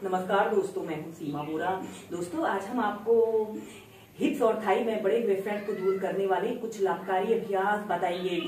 नमस्कार दोस्तों, मैं हूं सीमा बोरा। दोस्तों, आज हम आपको हिप्स और थाई में बड़े हुए फैट को दूर करने वाले कुछ लाभकारी अभ्यास बताएंगे।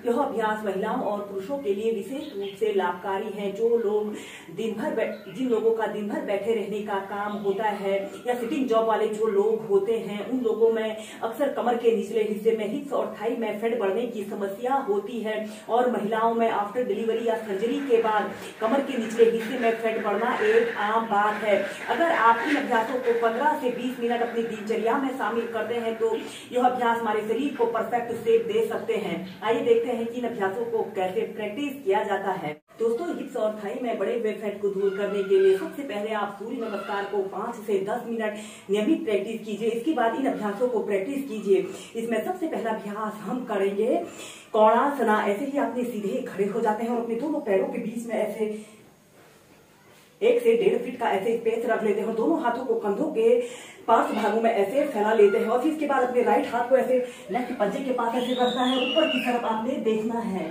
यह अभ्यास महिलाओं और पुरुषों के लिए विशेष रूप से लाभकारी है। जिन लोगों का दिन भर बैठे रहने का काम होता है या सिटिंग जॉब वाले जो लोग होते हैं, उन लोगों में अक्सर कमर के निचले हिस्से में हिप्स और थाई में फैट बढ़ने की समस्या होती है। और महिलाओं में आफ्टर डिलीवरी या सर्जरी के बाद कमर के निचले हिस्से में फैट बढ़ना एक आम बात है। अगर आप इन अभ्यासों को 15 से 20 मिनट अपनी दिनचर्या में शामिल करते हैं तो यह अभ्यास हमारे शरीर को परफेक्ट शेप दे सकते हैं। आइए देखते हैं कि इन अभ्यासों को कैसे प्रैक्टिस किया जाता है। दोस्तों, हिप्स और थाई में बड़े हुए फैट को दूर करने के लिए सबसे पहले आप सूर्य नमस्कार को 5 से 10 मिनट नियमित प्रैक्टिस कीजिए। इसके बाद इन अभ्यासों को प्रैक्टिस कीजिए। इसमें सबसे पहला अभ्यास हम करेंगे कोणासना। ऐसे ही आपने सीधे खड़े हो जाते हैं और अपने दोनों पैरों के बीच में ऐसे 1 से 1.5 फीट का ऐसे स्पेस रख लेते हैं और दोनों हाथों को कंधों के पार्श्व भागों में ऐसे फैला लेते हैं। और फिर इसके बाद अपने राइट हाथ को ऐसे लेफ्ट पंजे के पास ऐसे रखना है। ऊपर की तरफ आपने देखना है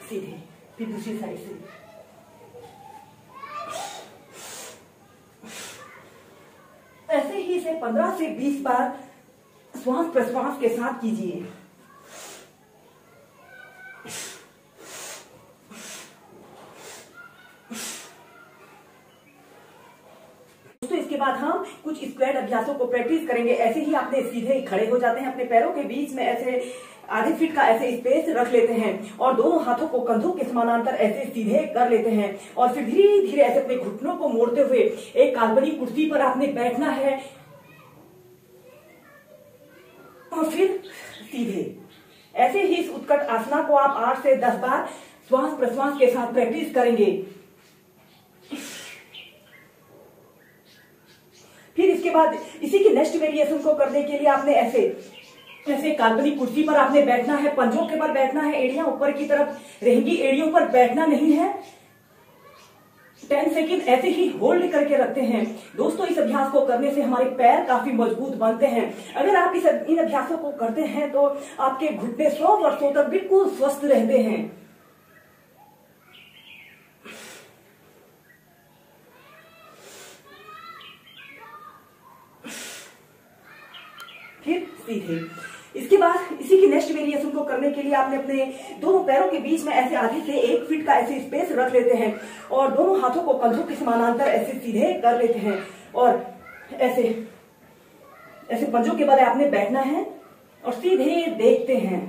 सीधे। फिर दूसरी साइड से ऐसे ही इसे 15 से 20 बार श्वास प्रश्वास के साथ कीजिए। दोस्तों, इसके बाद हम कुछ स्क्वाट अभ्यासों को प्रैक्टिस करेंगे। ऐसे ही आपने सीधे खड़े हो जाते हैं, अपने पैरों के बीच में ऐसे आधे फीट का ऐसे स्पेस रख लेते हैं और दोनों हाथों को कंधों के समानांतर ऐसे सीधे कर लेते हैं। और फिर धीरे धीरे ऐसे अपने घुटनों को मोड़ते हुए एक काल्पनिक कुर्सी पर आपने बैठना है और फिर सीधे ऐसे ही इस उत्कट आसना को आप 8 से 10 बार श्वास प्रश्वास के साथ प्रैक्टिस करेंगे। फिर इसके बाद इसी की नेक्स्ट वेरिएशन को करने के लिए आपने ऐसे काल्पनिक कुर्सी पर आपने बैठना है, पंजों के पर बैठना है, एड़ियां ऊपर की तरफ रहेंगी, एड़ियों पर बैठना नहीं है। 10 सेकंड ऐसे ही होल्ड करके रखते हैं। दोस्तों, इस अभ्यास को करने से हमारे पैर काफी मजबूत बनते हैं। अगर आप इन अभ्यासों को करते हैं तो आपके घुटने 100 वर्षों तक बिल्कुल स्वस्थ रहते हैं। फिर सीधे इसके बाद इसी की नेक्स्ट वेरिएशन को करने के लिए आपने अपने दोनों पैरों के बीच में ऐसे आधे से 1 फीट का ऐसे स्पेस रख लेते हैं और दोनों हाथों को कंधों के समानांतर ऐसे सीधे कर लेते हैं और ऐसे पंजों के बल आपने बैठना है और सीधे देखते हैं।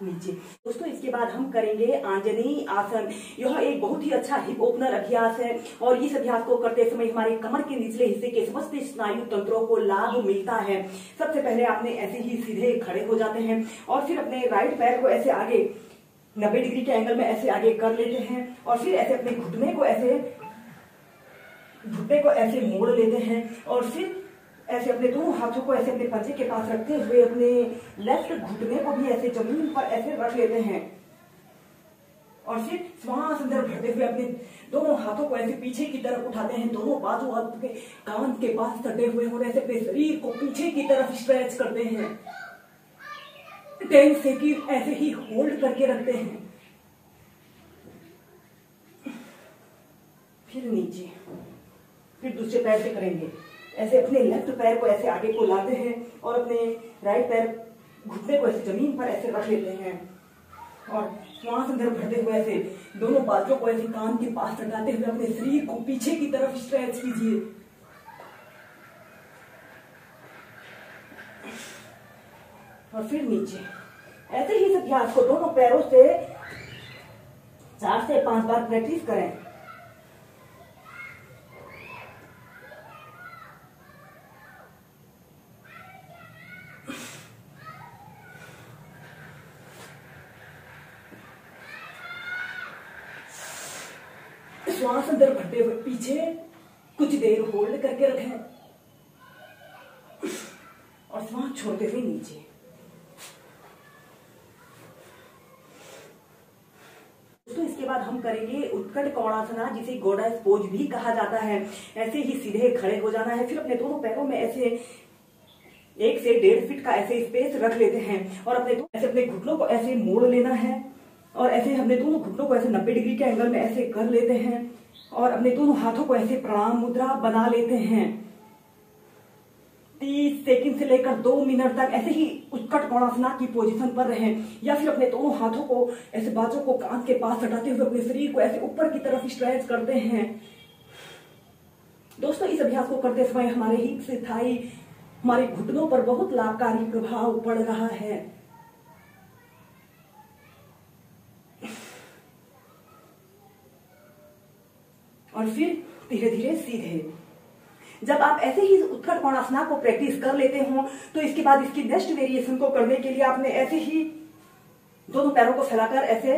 नीचे। दोस्तों, इसके बाद हम करेंगे आंजनेय आसन। यह एक बहुत ही अच्छा हिप ओपनर अभ्यास है और इस अभ्यास को करते समय हमारे कमर के निचले हिस्से के समस्त स्नायु तंत्रों को लाभ मिलता है। सबसे पहले आपने ऐसे ही सीधे खड़े हो जाते हैं और फिर अपने राइट पैर को ऐसे आगे 90 डिग्री के एंगल में ऐसे आगे कर लेते हैं और फिर ऐसे अपने घुटने को ऐसे मोड़ लेते हैं और फिर ऐसे अपने दोनों हाथों को ऐसे अपने पंजे के पास रखते हुए अपने लेफ्ट घुटने को भी ऐसे जमीन पर ऐसे रख लेते हैं और फिर श्वास अंदर भरते हुए अपने दोनों हाथों को ऐसे पीछे की तरफ उठाते हैं। दोनों बाजू आपके कान के पास सटे हुए और ऐसे अपने शरीर को पीछे की तरफ स्ट्रेच करते हैं। 10 सेकंड ऐसे ही होल्ड करके रखते हैं। फिर नीचे, फिर दूसरे पैर से करेंगे। ऐसे अपने लेफ्ट पैर को ऐसे आगे को लाते हैं और अपने राइट पैर घुटने को ऐसे जमीन पर ऐसे रख लेते हैं और श्वास अंदर भरते हुए ऐसे दोनों बाजू को ऐसे कान के पास सटाते हुए अपने शरीर को पीछे की तरफ स्ट्रेच कीजिए। और फिर नीचे। ऐसे ही इस अभ्यास को दोनों पैरों से 4 से 5 बार प्रैक्टिस करें। श्वास अंदर भरते हुए पीछे कुछ देर होल्ड करके रखें और श्वास छोड़ते हुए नीचे। दोस्तों, इसके बाद हम करेंगे उत्कट कोणासना, जिसे गॉडेस पोज भी कहा जाता है। ऐसे ही सीधे खड़े हो जाना है। फिर अपने दोनों पैरों में ऐसे 1 से 1.5 फीट का ऐसे स्पेस रख लेते हैं और ऐसे अपने घुटनों को ऐसे मोड़ लेना है और ऐसे हमने दोनों घुटनों को ऐसे 90 डिग्री के एंगल में ऐसे कर लेते हैं और अपने दोनों हाथों को ऐसे प्रणाम मुद्रा बना लेते हैं। 30 सेकंड से लेकर 2 मिनट तक ऐसे ही उत्कट कोणासना की पोजीशन पर रहें या फिर अपने दोनों हाथों को ऐसे बाजू को कान के पास सटाते हुए अपने शरीर को ऐसे ऊपर की तरफ स्ट्रेच करते हैं। दोस्तों, इस अभ्यास को करते समय हमारे हिप्स, थाई, हमारे घुटनों पर बहुत लाभकारी प्रभाव पड़ रहा है। और फिर धीरे धीरे सीधे। जब आप ऐसे ही उत्कट कोणासना को प्रैक्टिस कर लेते हो तो इसके बाद इसकी नेक्स्ट वेरिएशन को करने के लिए आपने ऐसे ही दोनों पैरों को फैलाकर ऐसे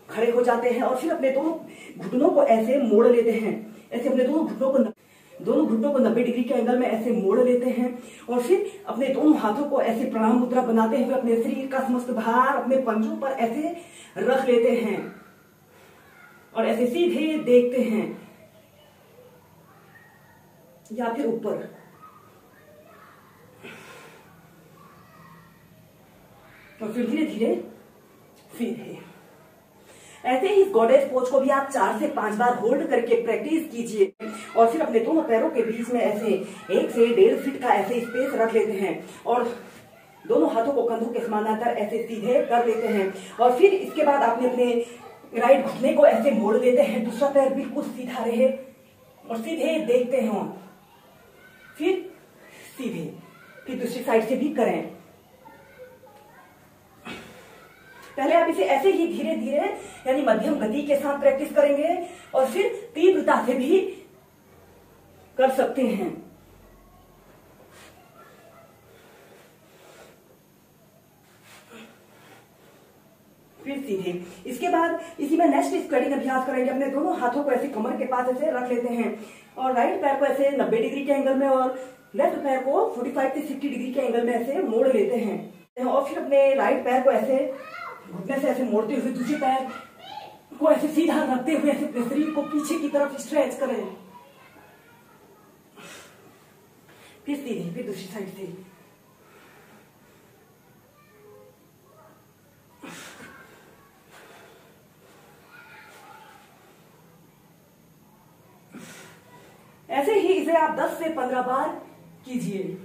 खड़े हो जाते हैं और फिर अपने दोनों घुटनों को ऐसे मोड़ लेते हैं। ऐसे अपने दोनों घुटनों को 90 डिग्री के एंगल में ऐसे मोड़ लेते हैं और फिर अपने दोनों हाथों को ऐसे प्रणाम मुद्रा बनाते हुए अपने शरीर का समस्त भार अपने पंजों पर ऐसे रख लेते हैं और ऐसे सीधे देखते हैं या फिर ऊपर। और फिर धीरे धीरे सीधे। ऐसे ही इस गॉडेस पोज को भी आप 4 से 5 बार होल्ड करके प्रैक्टिस कीजिए और फिर अपने दोनों पैरों के बीच में ऐसे 1 से 1.5 फीट का ऐसे स्पेस रख लेते हैं और दोनों हाथों को कंधों के समानांतर ऐसे सीधे कर लेते हैं और फिर इसके बाद आपने अपने राइट घुटने को ऐसे मोड़ लेते हैं, दूसरा पैर बिल्कुल सीधा रहे और सीधे देखते हैं। फिर सीधे, फिर दूसरी साइड से भी करें। पहले आप इसे ऐसे ही धीरे धीरे यानी मध्यम गति के साथ प्रैक्टिस करेंगे और फिर तीव्रता से भी कर सकते हैं। फिर सीधे। इसके बाद इसी में नेक्स्ट स्क्वेटिंग अभ्यास करेंगे। अपने दोनों हाथों को ऐसे कमर के पास ऐसे रख लेते हैं और राइट पैर को ऐसे 90 डिग्री के एंगल में और लेफ्ट पैर को 45 से 60 डिग्री के एंगल में ऐसे मोड़ लेते हैं और फिर अपने राइट पैर को ऐसे घुटने से ऐसे मोड़ते हुए दूसरे पैर को ऐसे सीधा रखते हुए ऐसे अपने शरीर को पीछे की तरफ स्ट्रेच करें। फिर सीधे, फिर दूसरी साइड से। ऐसे ही इसे आप 10 से 15 बार कीजिए।